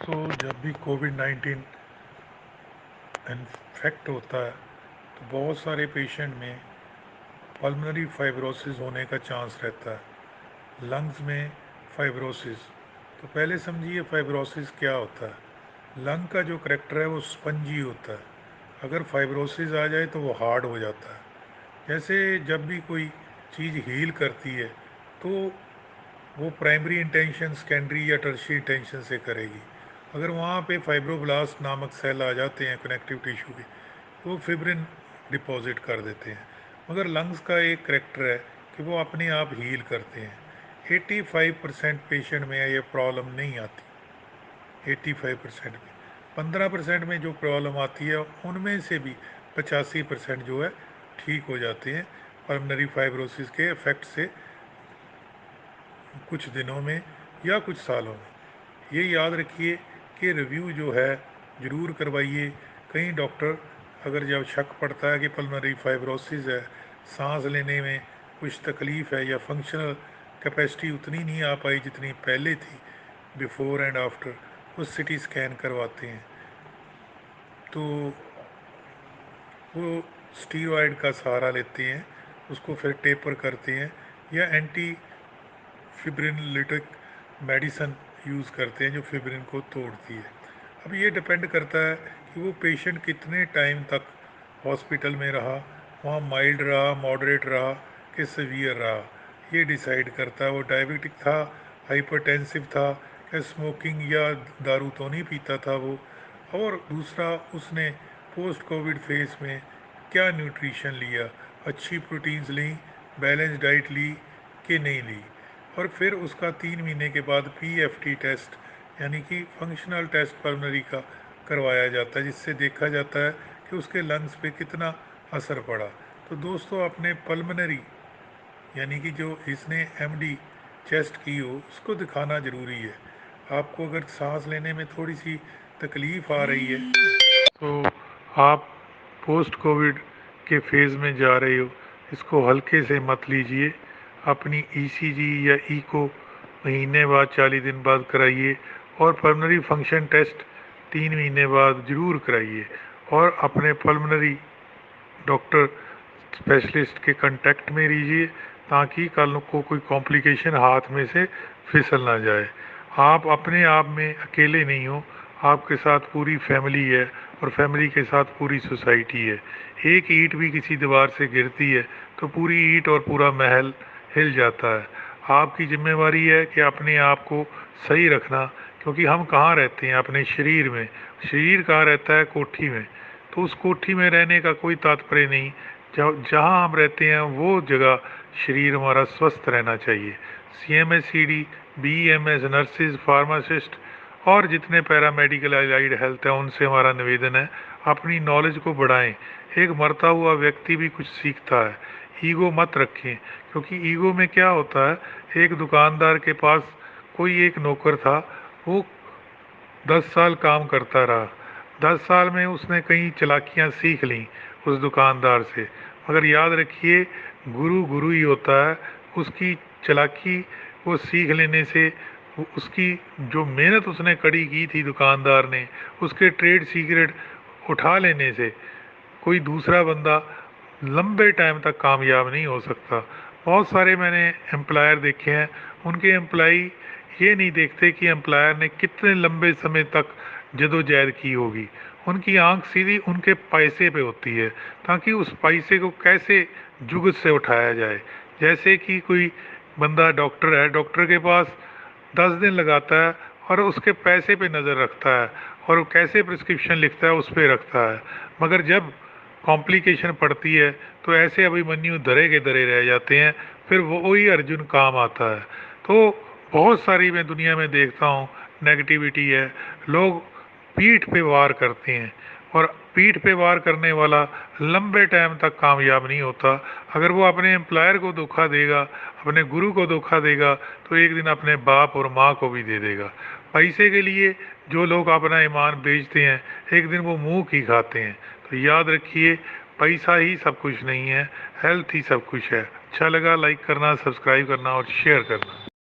दोस्तों, जब भी कोविड-19 इन्फेक्ट होता है तो बहुत सारे पेशेंट में पल्मोनरी फाइब्रोसिस होने का चांस रहता है। लंग्स में फाइब्रोसिस, तो पहले समझिए फाइब्रोसिस क्या होता है। लंग का जो करैक्टर है वो स्पंजी होता है। अगर फाइब्रोसिस आ जाए तो वो हार्ड हो जाता है। जैसे जब भी कोई चीज़ हील करती है तो वो प्राइमरी इंटेंशन, सेकेंडरी या टर्शियरी इंटेंशन से करेगी। अगर वहाँ पे फाइब्रोब्लास्ट नामक सेल आ जाते हैं कनेक्टिव टिश्यू के, तो वो फिब्रिन डिपॉजिट कर देते हैं। मगर लंग्स का एक करैक्टर है कि वो अपने आप हील करते हैं। 85% पेशेंट में ये प्रॉब्लम नहीं आती। 85% में 15% में जो प्रॉब्लम आती है उनमें से भी 85% जो है ठीक हो जाते हैं पल्मोनरी फाइब्रोसिस के इफेक्ट से, कुछ दिनों में या कुछ सालों में। ये याद रखिए कि रिव्यू जो है ज़रूर करवाइए। कई डॉक्टर अगर जब शक पड़ता है कि पल्मोनरी फाइब्रोसिस है, सांस लेने में कुछ तकलीफ़ है या फंक्शनल कैपेसिटी उतनी नहीं आ पाई जितनी पहले थी, बिफोर एंड आफ्टर, वो सीटी स्कैन करवाते हैं। तो वो स्टीरॉयड का सहारा लेते हैं, उसको फिर टेपर करते हैं या एंटी फिब्रिनलिटिक मेडिसन यूज़ करते हैं जो फिब्रिन को तोड़ती है। अब ये डिपेंड करता है कि वो पेशेंट कितने टाइम तक हॉस्पिटल में रहा, वहाँ माइल्ड रहा, मॉडरेट रहा कि सीवियर रहा। ये डिसाइड करता है वो डायबिटिक था, हाइपरटेंसिव था, क्या स्मोकिंग या दारू तो नहीं पीता था वो, और दूसरा उसने पोस्ट कोविड फेज में क्या न्यूट्रिशन लिया, अच्छी प्रोटीन्स ली, बैलेंस डाइट ली कि नहीं ली। और फिर उसका 3 महीने के बाद पीएफटी टेस्ट यानी कि फंक्शनल टेस्ट पल्मोनरी का करवाया जाता है, जिससे देखा जाता है कि उसके लंग्स पे कितना असर पड़ा। तो दोस्तों, अपने पल्मोनरी यानी कि जो इसने एमडी चेस्ट की हो उसको दिखाना ज़रूरी है। आपको अगर सांस लेने में थोड़ी सी तकलीफ़ आ रही है तो आप पोस्ट कोविड के फेज़ में जा रहे हो, इसको हल्के से मत लीजिए। अपनी ईसीजी या इको महीने बाद 40 दिन बाद कराइए और पल्मोनरी फंक्शन टेस्ट 3 महीने बाद ज़रूर कराइए। और अपने पल्मोनरी डॉक्टर स्पेशलिस्ट के कांटेक्ट में रहिए ताकि कल को कोई कॉम्प्लिकेशन हाथ में से फिसल ना जाए। आप अपने आप में अकेले नहीं हो, आपके साथ पूरी फैमिली है और फैमिली के साथ पूरी सोसाइटी है। एक ईंट भी किसी दीवार से गिरती है तो पूरी ईंट और पूरा महल हिल जाता है। आपकी जिम्मेवारी है कि अपने आप को सही रखना, क्योंकि हम कहाँ रहते हैं? अपने शरीर में। शरीर कहाँ रहता है? कोठी में। तो उस कोठी में रहने का कोई तात्पर्य नहीं। जहाँ हम रहते हैं वो जगह शरीर हमारा स्वस्थ रहना चाहिए। CMS-CD, BEMS, नर्सिस, फार्मासिस्ट और जितने पैरामेडिकल एलाइड हेल्थ है उनसे हमारा निवेदन है अपनी नॉलेज को बढ़ाएं। एक मरता हुआ व्यक्ति भी कुछ सीखता है। ईगो मत रखें, क्योंकि ईगो में क्या होता है, एक दुकानदार के पास कोई एक नौकर था, वो 10 साल काम करता रहा। 10 साल में उसने कई चालाकियाँ सीख लीं उस दुकानदार से। मगर याद रखिए, गुरु गुरु ही होता है। उसकी चालाकी वो सीख लेने से, उसकी जो मेहनत उसने कड़ी की थी दुकानदार ने, उसके ट्रेड सीक्रेट उठा लेने से कोई दूसरा बंदा लंबे टाइम तक कामयाब नहीं हो सकता। बहुत सारे मैंने एम्प्लॉयर देखे हैं, उनके एम्प्लॉई ये नहीं देखते कि एम्प्लॉयर ने कितने लंबे समय तक जदोजहद की होगी। उनकी आंख सीधी उनके पैसे पे होती है, ताकि उस पैसे को कैसे जुगत से उठाया जाए। जैसे कि कोई बंदा डॉक्टर है, डॉक्टर के पास 10 दिन लगाता है और उसके पैसे पे नज़र रखता है और वो कैसे प्रिस्क्रिप्शन लिखता है उस पर रखता है। मगर जब कॉम्प्लिकेशन पड़ती है तो ऐसे अभिमन्यु धरे के धरे रह जाते हैं, फिर वो वही अर्जुन काम आता है। तो बहुत सारी मैं दुनिया में देखता हूँ नेगेटिविटी है। लोग पीठ पे वार करते हैं और पीठ पे वार करने वाला लंबे टाइम तक कामयाब नहीं होता। अगर वो अपने एम्प्लॉयर को धोखा देगा, अपने गुरु को धोखा देगा, तो एक दिन अपने बाप और माँ को भी दे देगा। पैसे के लिए जो लोग अपना ईमान बेचते हैं, एक दिन वो मुंह ही खाते हैं। तो याद रखिए, पैसा ही सब कुछ नहीं है, हेल्थ ही सब कुछ है। अच्छा लगा लाइक करना, सब्सक्राइब करना और शेयर करना।